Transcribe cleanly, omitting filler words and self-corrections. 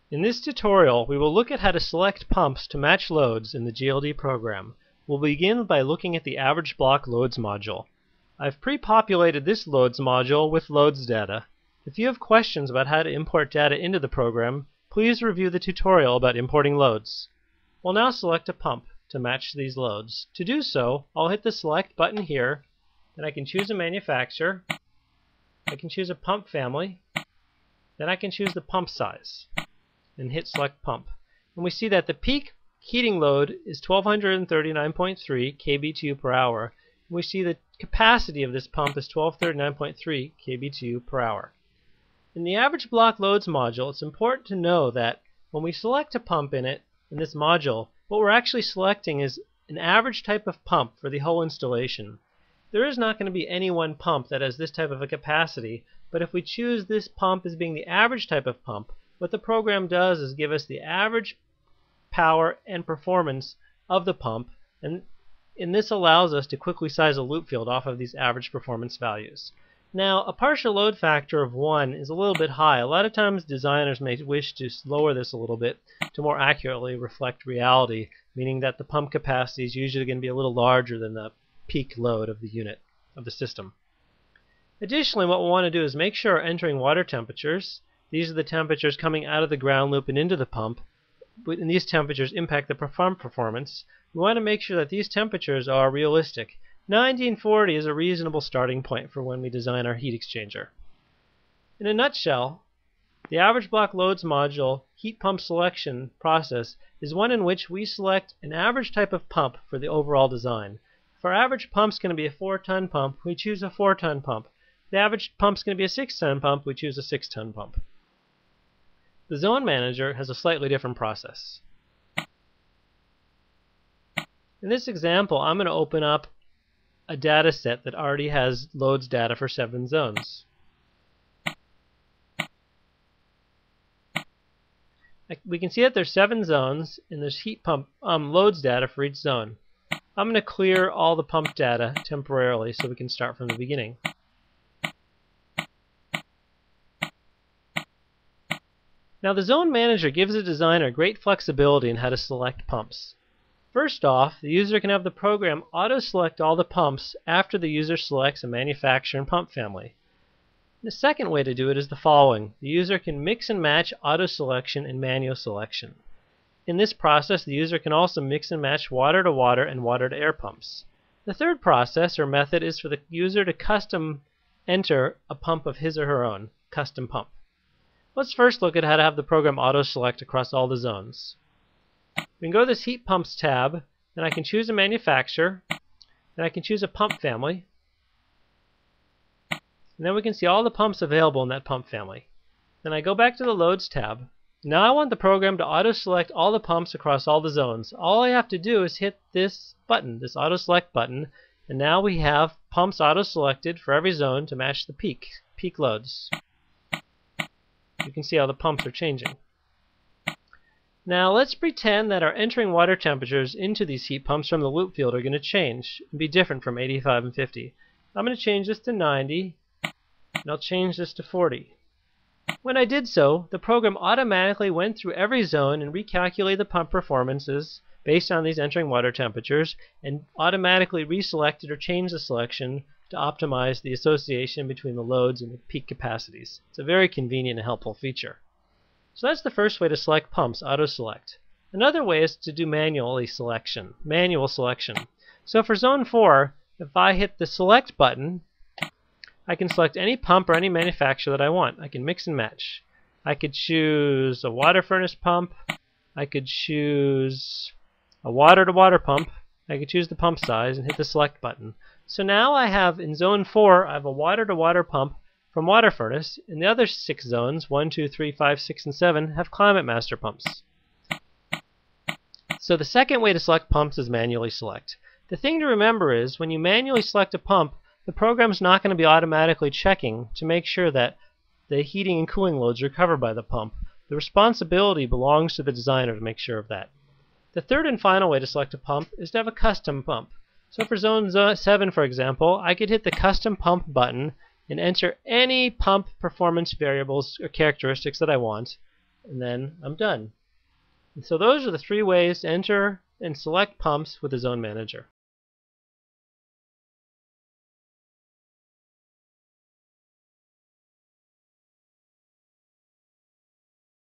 In this tutorial, we will look at how to select pumps to match loads in the GLD program. We'll begin by looking at the average block loads module. I've pre-populated this loads module with loads data. If you have questions about how to import data into the program, please review the tutorial about importing loads. We'll now select a pump to match these loads. To do so, I'll hit the select button here, then I can choose a manufacturer, I can choose a pump family, then I can choose the pump size and hit select pump. And we see that the peak heating load is 1239.3 kBtu per hour. And we see the capacity of this pump is 1239.3 kBtu per hour. In the average block loads module, it's important to know that when we select a pump in this module, what we're actually selecting is an average type of pump for the whole installation. There is not going to be any one pump that has this type of a capacity, but if we choose this pump as being the average type of pump, what the program does is give us the average power and performance of the pump, and this allows us to quickly size a loop field off of these average performance values. Now, a partial load factor of 1 is a little bit high. A lot of times designers may wish to lower this a little bit to more accurately reflect reality, meaning that the pump capacity is usually going to be a little larger than the peak load of the unit, of the system. Additionally, what we want to do is make sure we're entering water temperatures. These are the temperatures coming out of the ground loop and into the pump, and these temperatures impact the pump performance. We want to make sure that these temperatures are realistic. 1940 is a reasonable starting point for when we design our heat exchanger. In a nutshell, the average block loads module heat pump selection process is one in which we select an average type of pump for the overall design. If our average pump is going to be a 4-ton pump, we choose a 4-ton pump. If the average pump is going to be a 6-ton pump, we choose a 6-ton pump. The zone manager has a slightly different process. In this example, I'm going to open up a data set that already has loads data for 7 zones. We can see that there's 7 zones and there's heat pump loads data for each zone. I'm going to clear all the pump data temporarily so we can start from the beginning. Now, the zone manager gives the designer great flexibility in how to select pumps. First off, the user can have the program auto-select all the pumps after the user selects a manufacturer and pump family. The second way to do it is the following. The user can mix and match auto-selection and manual selection. In this process, the user can also mix and match water-to-water and water-to-air pumps. The third process or method is for the user to custom enter a pump of his or her own, custom pump. Let's first look at how to have the program auto-select across all the zones. We can go to this Heat Pumps tab, and I can choose a manufacturer, and I can choose a pump family, and then we can see all the pumps available in that pump family. Then I go back to the Loads tab. Now I want the program to auto-select all the pumps across all the zones. All I have to do is hit this button, this auto-select button, and now we have pumps auto-selected for every zone to match the peak loads. You can see how the pumps are changing. Now let's pretend that our entering water temperatures into these heat pumps from the loop field are going to change and be different from 85 and 50. I'm going to change this to 90, and I'll change this to 40. When I did so, the program automatically went through every zone and recalculated the pump performances based on these entering water temperatures and automatically reselected or changed the selection to optimize the association between the loads and the peak capacities. It's a very convenient and helpful feature. So that's the first way to select pumps, auto-select. Another way is to do manual selection. So for zone 4, if I hit the select button, I can select any pump or any manufacturer that I want. I can mix and match. I could choose a water furnace pump. I could choose a water-to-water pump. I could choose the pump size and hit the select button. So now I have, in zone 4, I have a water-to-water pump from water furnace. In the other 6 zones, 1, 2, 3, 5, 6, and 7, have climate master pumps. So the second way to select pumps is manually select. The thing to remember is, when you manually select a pump, the program's not going to be automatically checking to make sure that the heating and cooling loads are covered by the pump. The responsibility belongs to the designer to make sure of that. The third and final way to select a pump is to have a custom pump. So for zone 7, for example, I could hit the custom pump button and enter any pump performance variables or characteristics that I want, and then I'm done. And so those are the three ways to enter and select pumps with the Zone Manager.